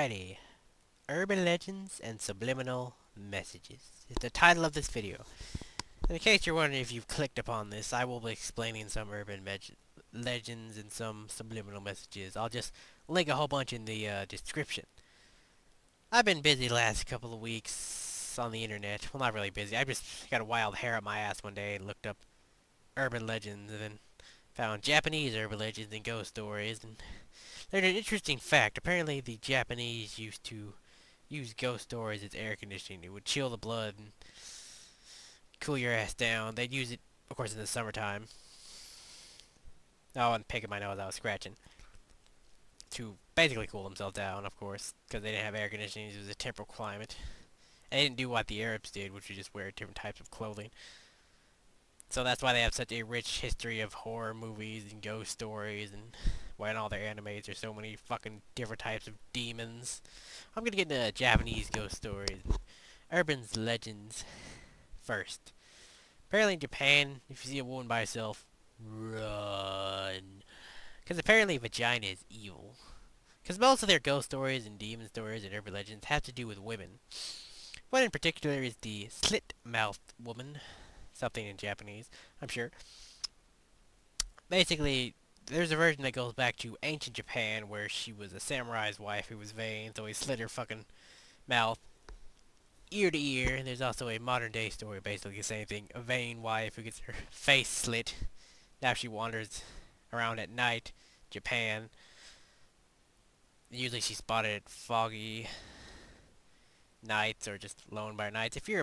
Alrighty, Urban Legends and Subliminal Messages is the title of this video. In case you're wondering if you've clicked upon this, I will be explaining some legends and some subliminal messages. I'll just link a whole bunch in the description. I've been busy the last couple of weeks on the internet. Well, not really busy. I just got a wild hair up my ass one day and looked up urban legends and then found Japanese urban legends and ghost stories. And there's an interesting fact. Apparently, the Japanese used to use ghost stories as air conditioning. It would chill the blood and cool your ass down. They'd use it, of course, in the summertime. Oh, and picking my nose, I was scratching. To basically cool themselves down, of course, because they didn't have air conditioning. It was a temperate climate. And they didn't do what the Arabs did, which was just wear different types of clothing. So that's why they have such a rich history of horror movies and ghost stories, and why in all their animes there's so many fucking different types of demons. I'm gonna get into Japanese ghost stories, urban legends first. Apparently in Japan, if you see a woman by herself, run. Because apparently vagina is evil. Because most of their ghost stories and demon stories and urban legends have to do with women. One in particular is the Slit-mouthed woman. Something in Japanese, I'm sure. Basically, there's a version that goes back to ancient Japan where she was a samurai's wife who was vain, so he slit her fucking mouth ear to ear. And there's also a modern day story, basically the same thing. A vain wife who gets her face slit. Now she wanders around at night, Japan. Usually she's spotted at foggy nights or just lone by nights. If you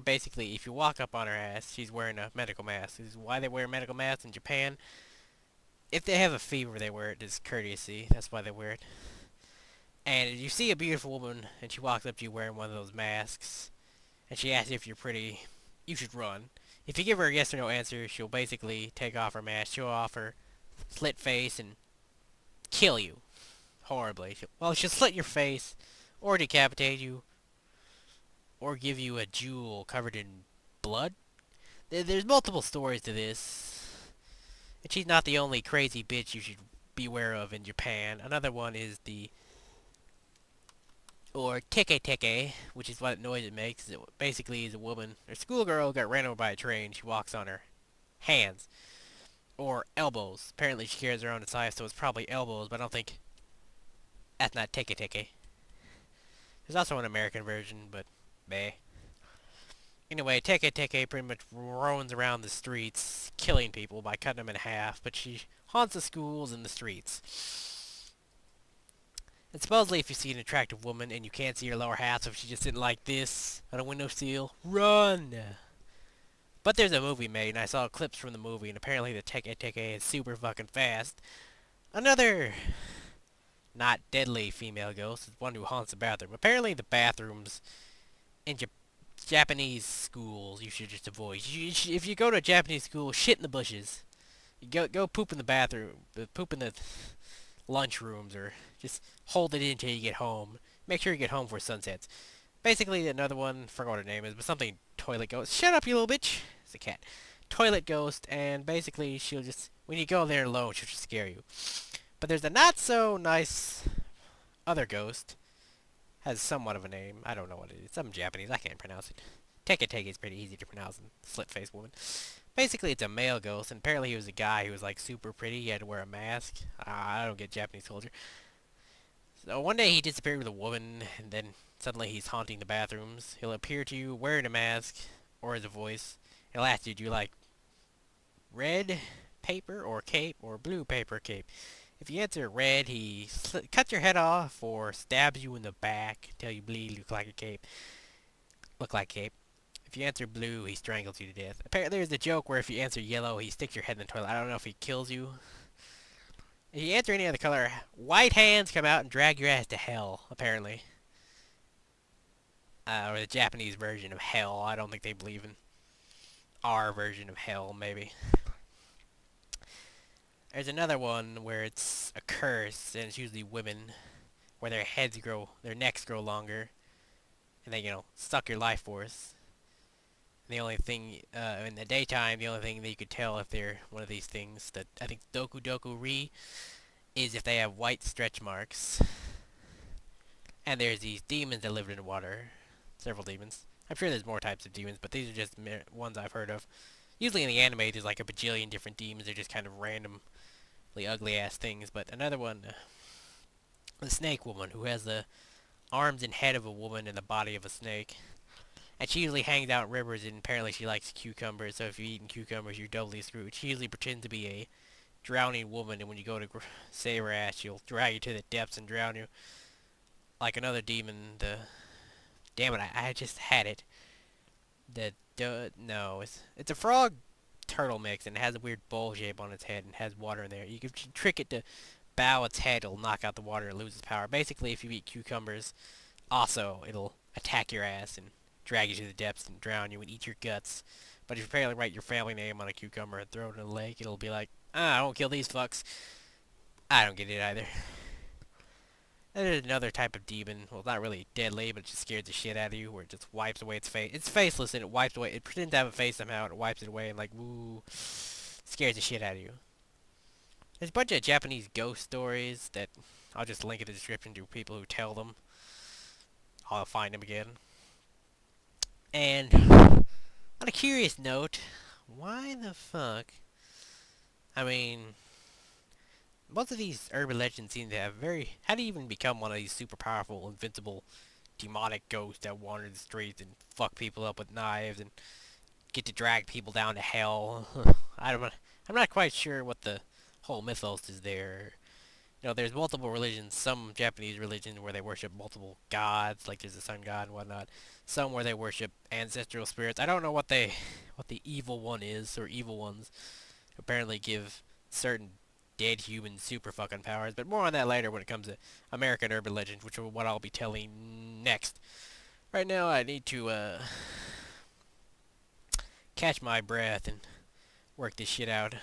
walk up on her ass, she's wearing a medical mask. This is why they wear medical masks in Japan. If they have a fever, they wear it as courtesy. That's why they wear it. And if you see a beautiful woman and she walks up to you wearing one of those masks, and she asks you if you're pretty, you should run. If you give her a yes or no answer, she'll basically take off her mask, show off her slit face, and kill you horribly. She'll slit your face, or decapitate you, or give you a jewel covered in blood. There's multiple stories to this. And she's not the only crazy bitch you should beware of in Japan. Another one is Teke Teke, which is what noise it makes. It basically is a woman, or schoolgirl, got ran over by a train. She walks on her hands. Or elbows. Apparently she carries her own size, so it's probably elbows, but I don't think... That's not Teke Teke. There's also an American version, but... Meh. Anyway, Teke Teke pretty much roams around the streets, killing people by cutting them in half, but she haunts the schools and the streets. And supposedly if you see an attractive woman and you can't see her lower half, so if she's just sitting like this on a windowsill, run! But there's a movie made, and I saw clips from the movie, and apparently the Teke Teke is super fucking fast. Another not deadly female ghost is one who haunts the bathroom. Apparently the bathrooms in Japanese schools you should just avoid. If you go to a Japanese school, shit in the bushes. You go poop in the bathroom, poop in the lunchrooms, or just hold it in until you get home. Make sure you get home before sunsets. Basically, another one, forgot what her name is, but something toilet ghost. Shut up, you little bitch! It's a cat. Toilet ghost, and basically she'll just, when you go there alone, she'll just scare you. But there's a not so nice other ghost. Has somewhat of a name. I don't know what it is. Some Japanese. I can't pronounce it. Teke Teke is pretty easy to pronounce. And slit-faced woman. Basically, it's a male ghost, and apparently he was a guy who was like super pretty. He had to wear a mask. I don't get Japanese culture. So one day he disappeared with a woman, and then suddenly he's haunting the bathrooms. He'll appear to you wearing a mask or as a voice. He'll ask you, do you like red paper or cape or blue paper cape? If you answer red, he cuts your head off or stabs you in the back till you bleed, look like a cape. If you answer blue, he strangles you to death. Apparently there's a joke where if you answer yellow, he sticks your head in the toilet. I don't know if he kills you. If you answer any other color, white hands come out and drag your ass to hell, apparently. Or the Japanese version of hell. I don't think they believe in our version of hell, maybe. There's another one where it's a curse, and it's usually women, where their necks grow longer, and they, suck your life force. And the only thing, in the daytime, the only thing that you could tell if they're one of these things, that I think Doku Doku Ri, is if they have white stretch marks. And there's these demons that live in the water. Several demons. I'm sure there's more types of demons, but these are just ones I've heard of. Usually in the anime, there's like a bajillion different demons. They're just kind of randomly ugly ass things. But another one, the snake woman, who has the arms and head of a woman and the body of a snake. And she usually hangs out in rivers, and apparently she likes cucumbers. So if you're eating cucumbers, you're doubly screwed. She usually pretends to be a drowning woman, and when you go to save her ass, she'll drag you to the depths and drown you. Like another demon, the damn it, I just had it. No, it's a frog turtle mix, and it has a weird bowl shape on its head and has water in there. You can trick it to bow its head, it'll knock out the water, it loses power. Basically, if you eat cucumbers, also it'll attack your ass and drag you to the depths and drown you and eat your guts. But if you apparently write your family name on a cucumber and throw it in a lake, it'll be like, I don't kill these fucks. I don't get it either. There's another type of demon. Well, it's not really deadly, but it just scares the shit out of you, where it just wipes away its face. It's faceless, and it wipes away. It pretends to have a face somehow, and it wipes it away, and like, woo, scares the shit out of you. There's a bunch of Japanese ghost stories that I'll just link in the description to people who tell them. I'll find them again. And on a curious note, why the fuck? I mean, most of these urban legends seem to have how do you even become one of these super powerful, invincible, demonic ghosts that wander the streets and fuck people up with knives and get to drag people down to hell? I'm not quite sure what the whole mythos is there. You know, there's multiple religions. Some Japanese religions where they worship multiple gods, like there's a sun god and whatnot. Some where they worship ancestral spirits. I don't know what the evil one is, or evil ones apparently give certain dead humans super fucking powers, but more on that later when it comes to American urban legends, which is what I'll be telling next. Right now, I need to catch my breath and work this shit out.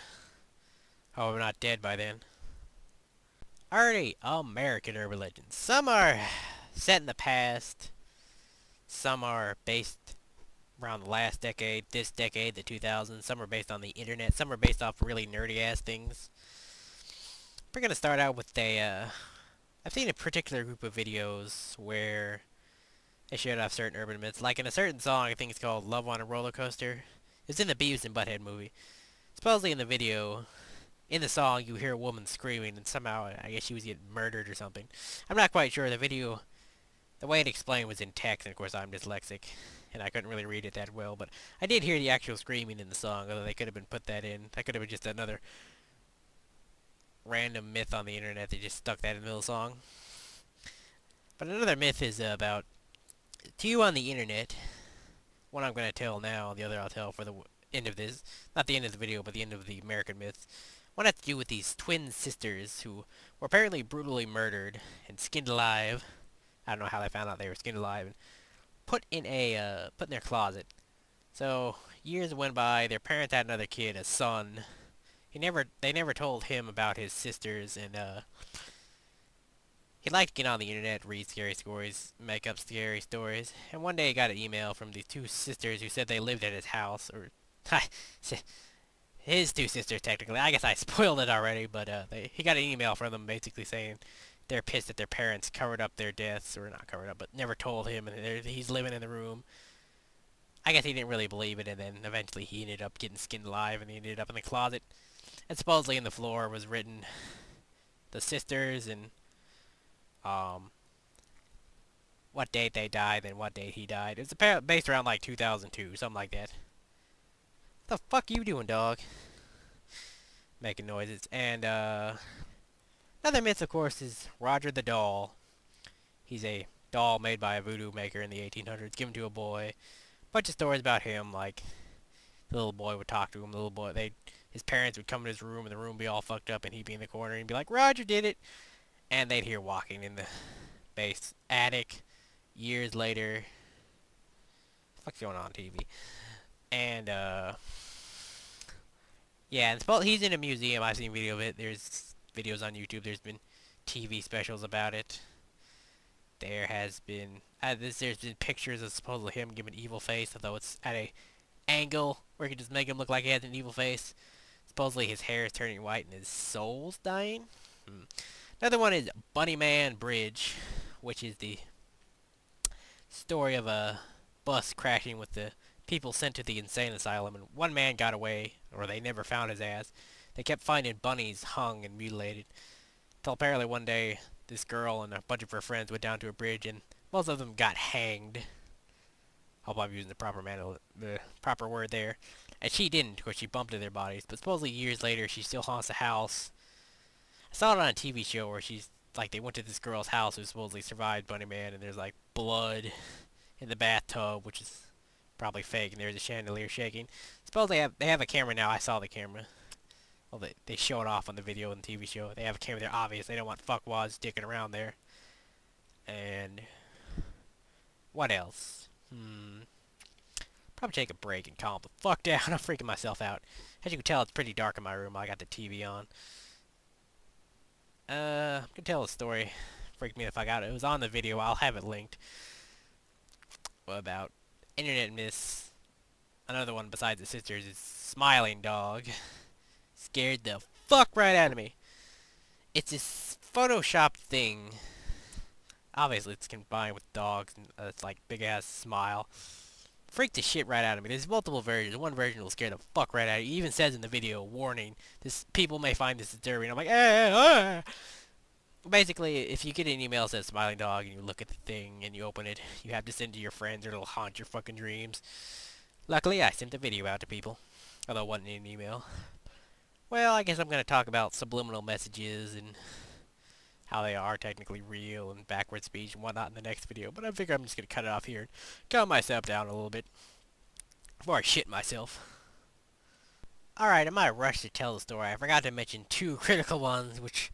Hope I'm not dead by then. Alrighty, American urban legends. Some are set in the past. Some are based around the last decade, this decade, the 2000s. Some are based on the internet. Some are based off really nerdy ass things. We're gonna start out with I've seen a particular group of videos where they showed off certain urban myths. Like in a certain song, I think it's called Love on a Roller Coaster. It's in the Beavis and Butthead movie. Supposedly in the video, in the song, you hear a woman screaming, and somehow, I guess she was getting murdered or something. I'm not quite sure. The video, the way it explained was in text, and of course I'm dyslexic, and I couldn't really read it that well, but I did hear the actual screaming in the song, although they could have been put that in. That could have been just another random myth on the internet. They just stuck that in the middle of the song. But another myth is about two on the internet. One I'm going to tell now, the other I'll tell for the end of this. Not the end of the video, but the end of the American myths. One has to do with these twin sisters who were apparently brutally murdered and skinned alive. I don't know how they found out they were skinned alive, and put in their closet. So years went by. Their parents had another kid, a son. They never told him about his sisters, and he liked to get on the internet, read scary stories, make up scary stories. And one day he got an email from these two sisters who said they lived at his house, or his two sisters technically. I guess I spoiled it already, but he got an email from them basically saying they're pissed that their parents covered up their deaths, or not covered up, but never told him, and he's living in the room. I guess he didn't really believe it, and then eventually he ended up getting skinned alive, and he ended up in the closet. And supposedly in the floor was written the sisters and what date they died and what date he died. It's based around like 2002, something like that. What the fuck you doing, dog? Making noises. And another myth, of course, is Roger the Doll. He's a doll made by a voodoo maker in the 1800s, given to a boy. Bunch of stories about him, like the little boy would talk to him. His parents would come in his room, and the room would be all fucked up, and he'd be in the corner, and he'd be like, Roger did it! And they'd hear walking in the base attic years later. What the fuck's going on TV? And, yeah, and he's in a museum. I've seen video of it. There's videos on YouTube. There's been TV specials about it. There's been pictures of supposedly him giving an evil face, although it's at a angle where you can just make him look like he has an evil face. Supposedly his hair is turning white and his soul's dying. Another one is Bunny Man Bridge, which is the story of a bus crashing with the people sent to the insane asylum, and one man got away, or they never found his ass. They kept finding bunnies hung and mutilated, till apparently one day this girl and a bunch of her friends went down to a bridge, and most of them got hanged. Hope I'm using the proper word there. And she didn't, because she bumped into their bodies. But supposedly years later, she still haunts the house. I saw it on a TV show where she's like they went to this girl's house who supposedly survived Bunny Man, and there's like blood in the bathtub, which is probably fake, and there's a chandelier shaking. Suppose they have a camera now. I saw the camera. Well, they show it off on the video and TV show. They have a camera there. Obvious. They don't want fuckwads dicking around there. And what else? Probably take a break and calm the fuck down. I'm freaking myself out. As you can tell, it's pretty dark in my room. I got the TV on. I'm gonna tell a story. Freaked me the fuck out. It was on the video. I'll have it linked. What about internet myths? Another one besides the sisters is Smiling Dog. Scared the fuck right out of me. It's this Photoshop thing. Obviously, it's combined with dogs and it's like big ass smile. Freaked the shit right out of me. There's multiple versions. One version will scare the fuck right out of you. It even says in the video, warning, this people may find this disturbing. I'm like, Basically, if you get an email that says Smiling Dog and you look at the thing and you open it, you have to send it to your friends or it'll haunt your fucking dreams. Luckily, I sent the video out to people, although it wasn't in an email. Well, I guess I'm going to talk about subliminal messages and how they are technically real and backward speech and whatnot in the next video, but I figure I'm just going to cut it off here and calm myself down a little bit before I shit myself. Alright, in my rush to tell the story, I forgot to mention two critical ones, which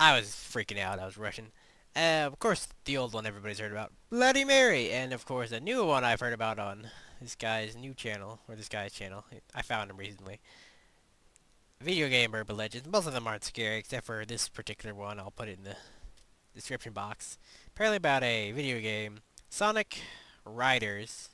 I was freaking out. I was rushing. Of course, the old one everybody's heard about, Bloody Mary, and of course, a new one I've heard about on this guy's new channel, or this guy's channel. I found him recently. Video game urban legends. Most of them aren't scary, except for this particular one. I'll put it in the description box. Apparently about a video game, Sonic Riders.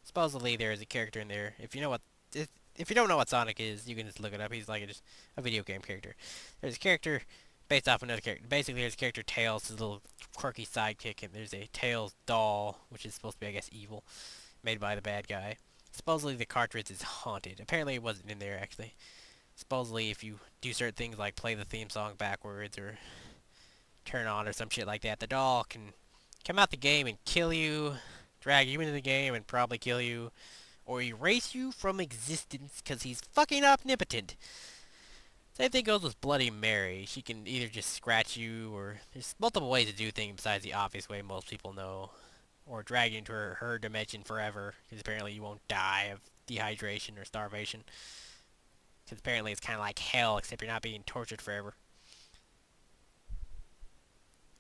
Supposedly there is a character in there. If you don't know what Sonic is, you can just look it up. He's like just a video game character. There's a character based off another character. Basically, there's a character Tails, his little quirky sidekick, and there's a Tails doll, which is supposed to be, I guess, evil, made by the bad guy. Supposedly the cartridge is haunted. Apparently it wasn't in there, actually. Supposedly if you do certain things like play the theme song backwards or turn on or some shit like that, the doll can come out the game and kill you, drag you into the game and probably kill you, or erase you from existence because he's fucking omnipotent. Same thing goes with Bloody Mary. She can either just scratch you, or there's multiple ways to do things besides the obvious way most people know. Or drag you into her dimension forever, because apparently you won't die of dehydration or starvation. Because apparently it's kind of like hell, except you're not being tortured forever.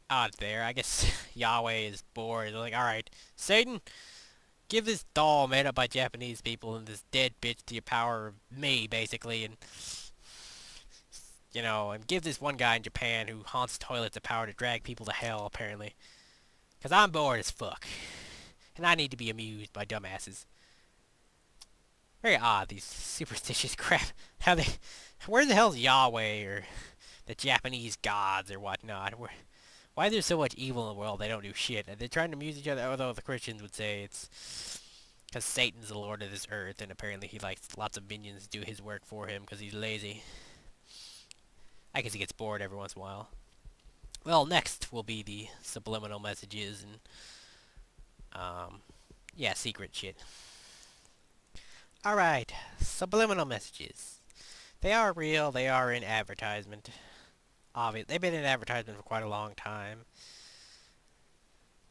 Odd there. I guess Yahweh is bored. They're like, alright, Satan, give this doll made up by Japanese people and this dead bitch the power of me, basically, and and give this one guy in Japan who haunts toilets the power to drag people to hell, apparently. Because I'm bored as fuck. And I need to be amused by dumbasses. Very odd, these superstitious crap. Where the hell's Yahweh, or the Japanese gods, or whatnot? Why there's so much evil in the world they don't do shit? They're trying to amuse each other, although the Christians would say it's because Satan's the lord of this earth, and apparently he likes lots of minions to do his work for him because he's lazy. I guess he gets bored every once in a while. Well, next will be the subliminal messages and, yeah, secret shit. Alright, subliminal messages. They are real, they are in advertisement. Obviously, they've been in advertisement for quite a long time.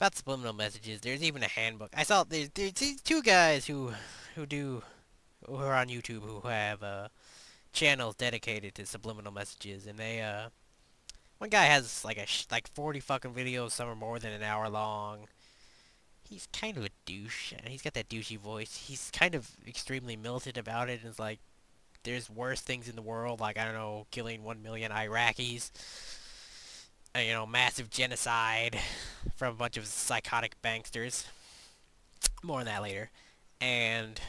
About subliminal messages, there's even a handbook. I saw there's these two guys who are on YouTube who have channels dedicated to subliminal messages, and they one guy has like 40 fucking videos, some are more than an hour long. He's kind of a douche, and he's got that douchey voice. He's kind of extremely militant about it, and it's like, there's worse things in the world, like, I don't know, killing 1 million Iraqis, massive genocide from a bunch of psychotic banksters. More on that later. And,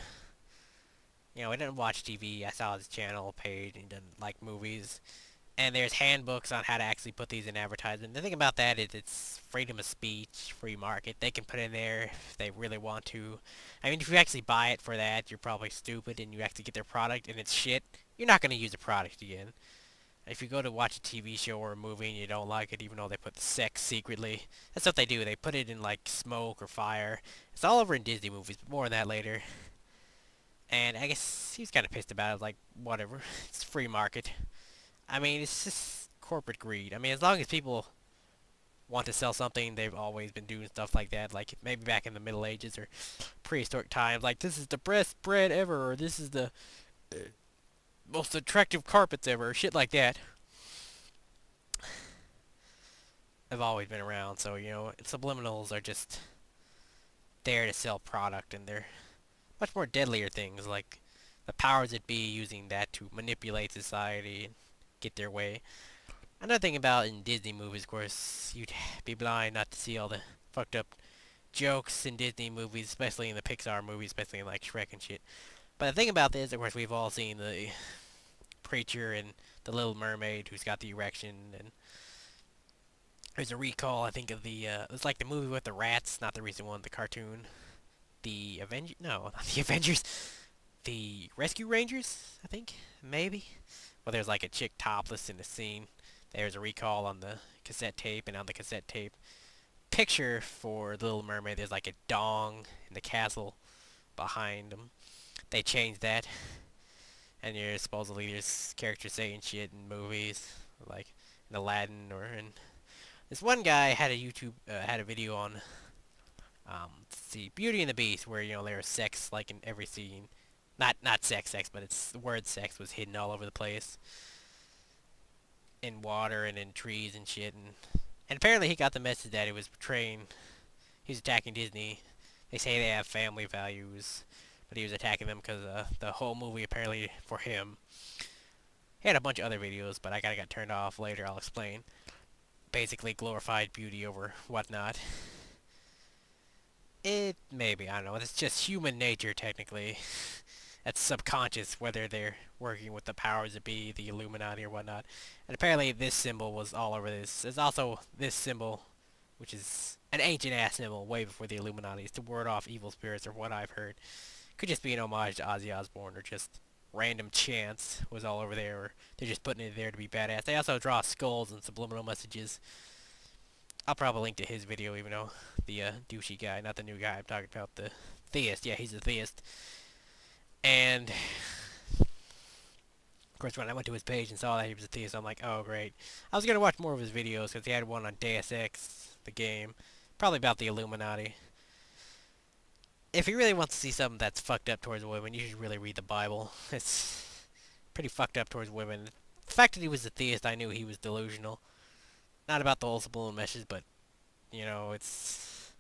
I didn't watch TV. I saw his channel page, and he doesn't like movies. And there's handbooks on how to actually put these in advertisement. The thing about that is it's freedom of speech, free market. They can put in there if they really want to. I mean, if you actually buy it for that, you're probably stupid, and you actually get their product and it's shit, you're not going to use the product again. If you go to watch a TV show or a movie and you don't like it, even though they put the sex secretly, that's what they do. They put it in like smoke or fire. It's all over in Disney movies, but more on that later. And I guess he was kind of pissed about it. Like, whatever, it's free market. I mean, it's just corporate greed. I mean, as long as people want to sell something, they've always been doing stuff like that. Like maybe back in the Middle Ages or prehistoric times, like this is the best bread ever, or this is the most attractive carpets ever, or shit like that. Have always been around. So subliminals are just there to sell product, and they're much more deadlier things, like the powers that be using that to manipulate society and get their way. Another thing about in Disney movies, of course, you'd be blind not to see all the fucked up jokes in Disney movies, especially in the Pixar movies, especially in like Shrek and shit. But the thing about this, of course, we've all seen the preacher and the Little Mermaid who's got the erection, and there's a recall, I think, of it's like the movie with the rats, not the recent one, the cartoon. The Avengers? No, not the Avengers. The Rescue Rangers, I think, maybe. Well, there's like a chick topless in the scene. There's a recall on the cassette tape, and on the cassette tape picture for the Little Mermaid, there's like a dong in the castle behind them. They changed that, and you're supposedly there's characters saying shit in movies, like in Aladdin or in. This one guy had a had a video on let's see, Beauty and the Beast, where there was sex like in every scene. Not sex, but it's the word sex was hidden all over the place, in water and in trees and shit, and apparently he got the message that it was portraying. He's attacking Disney. They say they have family values, but he was attacking them because the whole movie apparently for him. He had a bunch of other videos, but I kinda got turned off later. I'll explain. Basically glorified beauty over whatnot. It maybe I don't know. It's just human nature technically. That's subconscious, whether they're working with the powers that be, the Illuminati or whatnot. And apparently this symbol was all over this. There's also this symbol, which is an ancient ass symbol way before the Illuminati. It's to ward off evil spirits, or what I've heard. Could just be an homage to Ozzy Osbourne, or just random chance was all over there, or they're just putting it there to be badass. They also draw skulls and subliminal messages. I'll probably link to his video, even though the douchey guy, not the new guy, I'm talking about the theist. Yeah, he's a theist. And of course, when I went to his page and saw that he was a theist, I'm like, oh great. I was gonna watch more of his videos because he had one on Deus Ex, the game, probably about the Illuminati. If he really wants to see something that's fucked up towards women, you should really read the Bible. It's pretty fucked up towards women. The fact that he was a theist, I knew he was delusional. Not about the whole subliminal message, but it's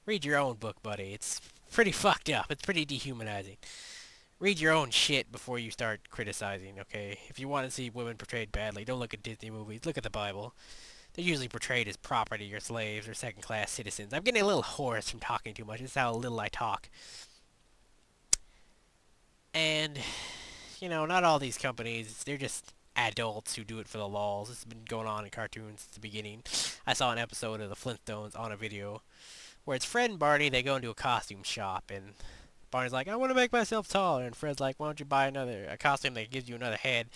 read your own book, buddy. It's pretty fucked up. It's pretty dehumanizing. Read your own shit before you start criticizing, okay? If you want to see women portrayed badly, don't look at Disney movies. Look at the Bible. They're usually portrayed as property or slaves or second-class citizens. I'm getting a little hoarse from talking too much. This is how little I talk. And, not all these companies, they're just adults who do it for the lulz. This has been going on in cartoons since the beginning. I saw an episode of the Flintstones on a video where it's Fred and Barney. They go into a costume shop, and Barney's like, I want to make myself taller. And Fred's like, why don't you buy a costume that gives you another head?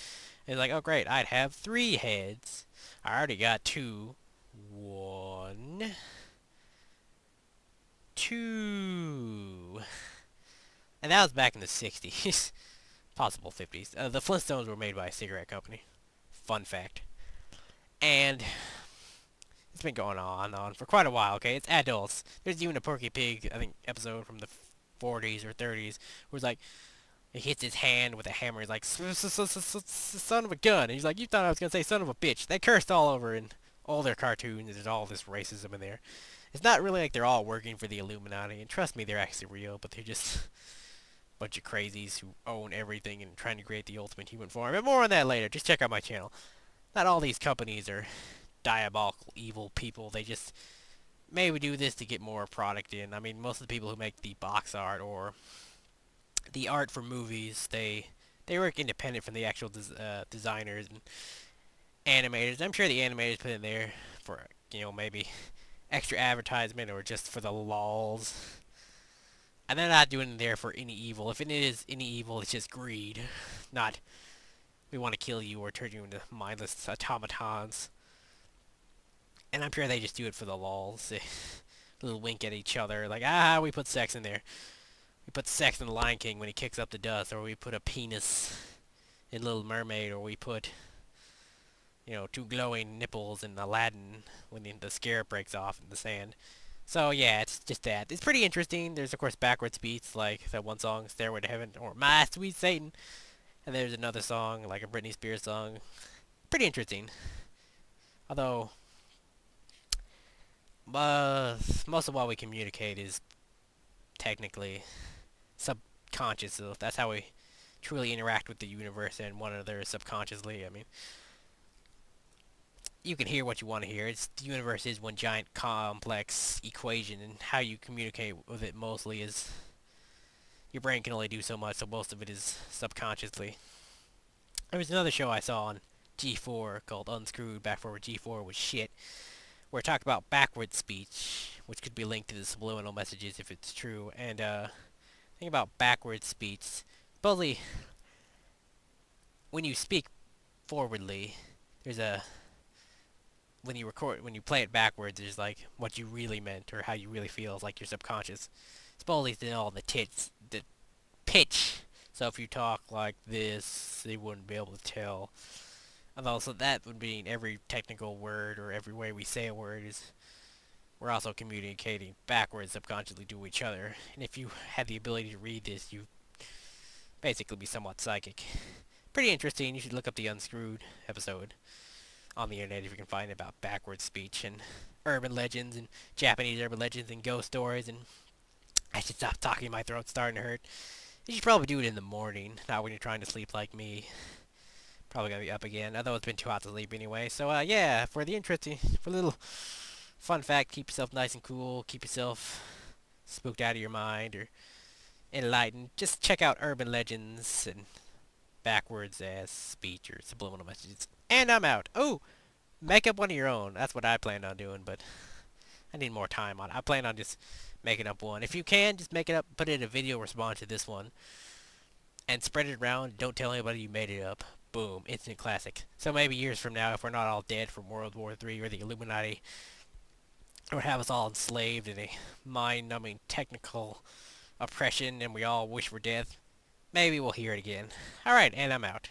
And he's like, oh great, I'd have 3 heads. I already got 2. 1, 2. And that was back in the 60s. Possible 50s. The Flintstones were made by a cigarette company. Fun fact. And it's been going on for quite a while, okay? It's adults. There's even a Porky Pig, I think, episode from the 40s or 30s where it's like, he hits his hand with a hammer. He's like, son of a gun. And he's like, you thought I was going to say son of a bitch. They cursed all over in all their cartoons. There's all this racism in there. It's not really like they're all working for the Illuminati. And trust me, they're actually real, but they're just a bunch of crazies who own everything and trying to create the ultimate human form. But more on that later. Just check out my channel. Not all these companies are diabolical, evil people. They just maybe do this to get more product in. I mean, most of the people who make the box art or the art for movies, they work independent from the actual designers, animators. I'm sure the animators put in there for, maybe extra advertisement or just for the lols. And they're not doing it there for any evil. If it is any evil, it's just greed. Not, we want to kill you or turn you into mindless automatons. And I'm sure they just do it for the lols. A little wink at each other, like, we put sex in there. We put sex in the Lion King when he kicks up the dust, or we put a penis in Little Mermaid, or we put, two glowing nipples in Aladdin when the scarab breaks off in the sand. So yeah, it's just that. It's pretty interesting. There's of course backwards beats like that one song, "Stairway to Heaven" or "My Sweet Satan," and there's another song like a Britney Spears song. Pretty interesting. Although, most of what we communicate is technically subconscious. So that's how we truly interact with the universe and one another subconsciously. I mean, you can hear what you want to hear. The universe is one giant complex equation, and how you communicate with it mostly is your brain can only do so much, so most of it is subconsciously. There was another show I saw on G4 called Unscrewed, back before G4 was shit, where it talked about backward speech, which could be linked to the subliminal messages if it's true. And think about backward speech. Supposedly, when you speak forwardly, there's a when you play it backwards, there's like what you really meant or how you really feel is like your subconscious. Supposedly, it's all the pitch. So if you talk like this, they wouldn't be able to tell. And also that would mean every technical word or every way we say a word is we're also communicating backwards subconsciously to each other. And if you had the ability to read this, you basically be somewhat psychic. Pretty interesting. You should look up the Unscrewed episode on the internet if you can find it, about backwards speech and urban legends and Japanese urban legends and ghost stories. And I should stop talking. My throat's starting to hurt. You should probably do it in the morning, not when you're trying to sleep like me. Probably gonna be up again, although it's been too hot to sleep anyway. So yeah, for a little fun fact, keep yourself nice and cool, keep yourself spooked out of your mind or enlightened. Just check out urban legends and backwards ass speech or subliminal messages. And I'm out. Oh, make up one of your own. That's what I planned on doing, but I need more time on it. I plan on just making up one. If you can, just make it up, put it in a video response to this one, and spread it around. Don't tell anybody you made it up. Boom, instant classic. So maybe years from now, if we're not all dead from World War III or the Illuminati, or have us all enslaved in a mind-numbing technical oppression and we all wish we're dead, maybe we'll hear it again. Alright, and I'm out.